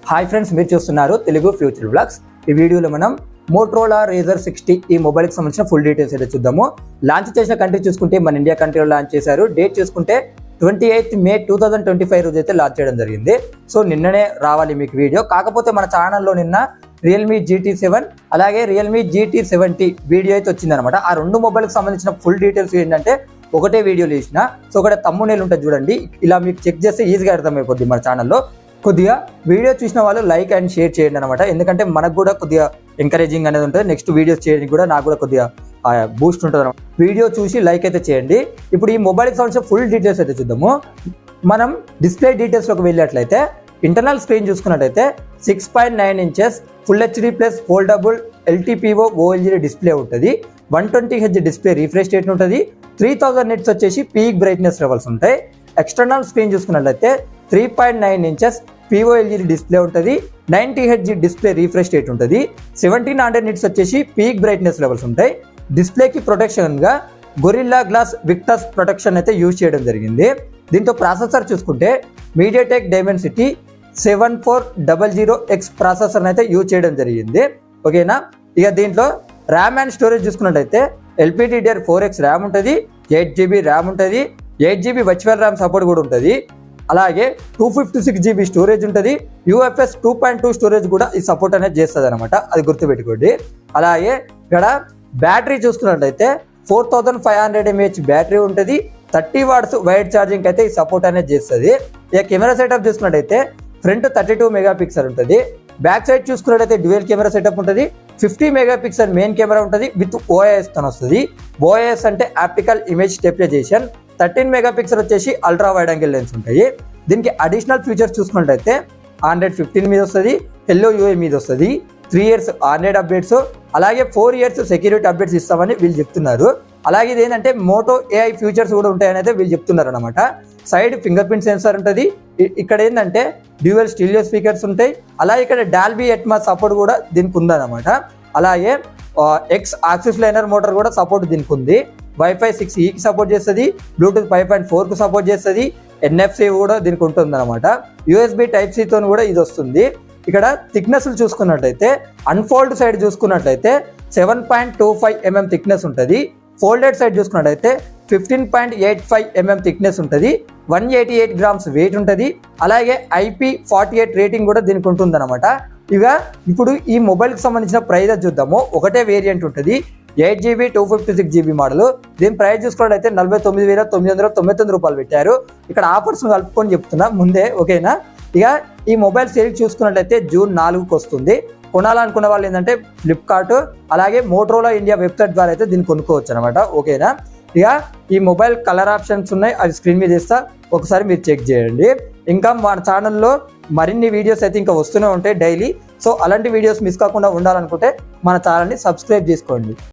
Hi friends, మీరు చూస్తున్నారు Telugu future blogs. ఈ వీడియోలో మనం మోటరోలా రేజర్ 60 ఈ మొబైల్కి సంబంధించిన ఫుల్ డీటెయిల్స్ అయితే చూద్దాము. లాంచ్ చేసిన కంట్రీ చూసుకుంటే మన ఇండియా కంట్రీలో లాంచ్ చేశారు. డేట్ చూసుకుంటే 28 మే 2025 రోజు అయితే లాంచ్ చేయడం జరిగింది. సో నిన్ననే రావాలి మీకు వీడియో. కాకపోతే మన ఛానల్లో నిన్న రియల్మీ GT7 అలాగే రియల్మీ GT70 వీడియో అయితే వచ్చిందనమాట. ఆ రెండు మొబైల్కి సంబంధించిన ఫుల్ డీటెయిల్స్ ఏంటంటే ఒకటే వీడియోలో ఇచ్చిన. సో ఒకటే తమ్మునేలు ఉంటుంది చూడండి, ఇలా మీకు చెక్ చేస్తే ఈజీగా అర్థమైపోద్ది. మన ఛానల్లో కొద్దిగా వీడియో చూసిన వాళ్ళు లైక్ అండ్ షేర్ చేయండి అనమాట. ఎందుకంటే మనకు కూడా కొద్దిగా ఎంకరేజింగ్ అనేది ఉంటుంది. నెక్స్ట్ వీడియోస్ చేయడానికి కూడా నాకు కూడా కొద్దిగా బూస్ట్ ఉంటుంది అనమాట. వీడియో చూసి లైక్ అయితే చేయండి. ఇప్పుడు ఈ మొబైల్కి సంబంధించిన ఫుల్ డీటెయిల్స్ అయితే చూద్దాము. మనం డిస్ప్లే డీటెయిల్స్లోకి వెళ్ళినట్లయితే ఇంటర్నల్ స్క్రీన్ చూసుకున్నట్టయితే 6.9 inches full HD plus foldable LTPO OLED display ఉంటుంది. 120 Hz డిస్ప్లే రిఫ్రెష్ రేట్ ఉంటుంది. 3000 nits వచ్చేసి పీక్ బ్రైట్నెస్ లెవెల్స్ ఉంటాయి. ఎక్స్టర్నల్ స్క్రీన్ చూసుకున్నట్లయితే 3.9 ఇంచెస్ POLED డిస్ప్లే ఉంటుంది. 90 Hz డిస్ప్లే రిఫ్రెష్ రేట్ ఉంటుంది. 1700 nits వచ్చేసి పీక్ బ్రైట్నెస్ లెవెల్స్ ఉంటాయి. డిస్ప్లేకి ప్రొటెక్షన్గా గొరిల్లా గ్లాస్ విక్టస్ ప్రొటెక్షన్ అయితే యూజ్ చేయడం జరిగింది. దీంతో ప్రాసెసర్ చూసుకుంటే మీడియాటెక్ డైమెన్సిటీ 7400X ప్రాసెసర్ అయితే యూజ్ చేయడం జరిగింది. ఓకేనా. ఇక దీంట్లో ర్యామ్ అండ్ స్టోరేజ్ చూసుకున్నట్టయితే LPDDR4X ర్యామ్ ఉంటుంది, 8GB ర్యామ్ ఉంటుంది, 8GB వర్చువల్ ర్యామ్ సపోర్ట్ కూడా ఉంటుంది. అలాగే 256GB స్టోరేజ్ ఉంటుంది. UFS 2.2 స్టోరేజ్ కూడా ఈ సపోర్ట్ అనేది చేస్తుంది అనమాట, అది గుర్తుపెట్టుకోండి. అలాగే ఇక్కడ బ్యాటరీ చూసుకున్నట్లయితే 4500 mAh బ్యాటరీ ఉంటుంది. 30 watts వైడ్ ఛార్జింగ్ అయితే ఈ సపోర్ట్ అనేది చేస్తుంది. ఇక కెమెరా సెటప్ చూసుకున్నట్టయితే ఫ్రంట్ 32 మెగాపిక్సెల్ ఉంటుంది. బ్యాక్ సైడ్ చూసుకున్నట్టయితే డ్యూయల్ కెమెరా సెటప్ ఉంటుంది. 50 మెగాపిక్సెల్ మెయిన్ కెమెరా ఉంటుంది విత్ OIS తో వస్తుంది. OIS అంటే ఆప్టికల్ ఇమేజ్ స్టెబిలైజేషన్. 13 మెగాపిక్సెల్ వచ్చేసి అల్ట్రా వైడ్ యాంగిల్ లెన్స్ ఉంటాయి. దీనికి అడిషనల్ ఫీచర్స్ చూసుకున్నట్టయితే Android 15 మీద వస్తుంది, Hello UI మీద వస్తుంది, 3 years Android అప్డేట్స్, అలాగే 4 years సెక్యూరిటీ అప్డేట్స్ ఇస్తామని వీళ్ళు చెప్తున్నారు. అలాగే ఇది ఏంటంటే మోటో AI ఫ్యూచర్స్ కూడా ఉంటాయని అయితే వీళ్ళు చెప్తున్నారు అనమాట. సైడ్ ఫింగర్ ప్రింట్ సెన్సార్ ఉంటుంది. ఇక్కడ ఏంటంటే డ్యూయల్ స్టీరియో స్పీకర్స్ ఉంటాయి. అలాగే ఇక్కడ డాల్బీ అట్మాస్ సపోర్ట్ కూడా దీనికి ఉందన్నమాట. అలాగే X యాక్సిస్ లైనర్ మోటార్ కూడా సపోర్ట్ దీనికి ఉంది. Wi-Fi 6Eకి సపోర్ట్ చేస్తుంది, Bluetooth 5.4కు సపోర్ట్ చేస్తుంది, NFC కూడా దీనికి ఉంటుంది అనమాట. USB Type-C తో కూడా ఇది వస్తుంది. ఇక్కడ థిక్నెస్ చూసుకున్నట్లయితే అన్ఫోల్డ్ సైడ్ చూసుకున్నట్లయితే 7.25 mm థిక్నెస్ ఉంటుంది. ఫోల్డెడ్ సైడ్ చూసుకున్నట్లయితే 15.85 mm థిక్నెస్ ఉంటుంది. 188 grams వెయిట్ ఉంటుంది. అలాగే IP48 రేటింగ్ కూడా దీనికి ఉంటుంది అనమాట. ఇక ఇప్పుడు ఈ మొబైల్కి సంబంధించిన ప్రైస్ చూద్దాము. ఒకటే వేరియంట్ ఉంటుంది, 8GB 256GB మోడల్. దీని ప్రైస్ చూసుకున్నట్లయితే 49,999 రూపాయలు పెట్టారు. ఇక్కడ ఆఫర్స్ కలుపుకొని చెప్తున్నా ముందే, ఓకేనా. ఇక ఈ మొబైల్ సేల్ చూసుకున్నట్లయితే జూన్ 4కు వస్తుంది. కొనాలనుకున్న వాళ్ళు ఏంటంటే ఫ్లిప్కార్ట్ అలాగే మోటరోలా ఇండియా వెబ్సైట్ ద్వారా అయితే దీన్ని కొనుక్కోవచ్చు అనమాట, ఓకేనా. ఇక ఈ మొబైల్ కలర్ ఆప్షన్స్ ఉన్నాయి, అవి స్క్రీన్ మీద ఇస్తా, ఒకసారి మీరు చెక్ చేయండి. ఇంకా మన ఛానల్లో మరిన్ని వీడియోస్ అయితే ఇంకా వస్తూనే ఉంటాయి డైలీ. సో అలాంటి వీడియోస్ మిస్ కాకుండా ఉండాలనుకుంటే మన ఛానల్ని సబ్స్క్రైబ్ చేసుకోండి.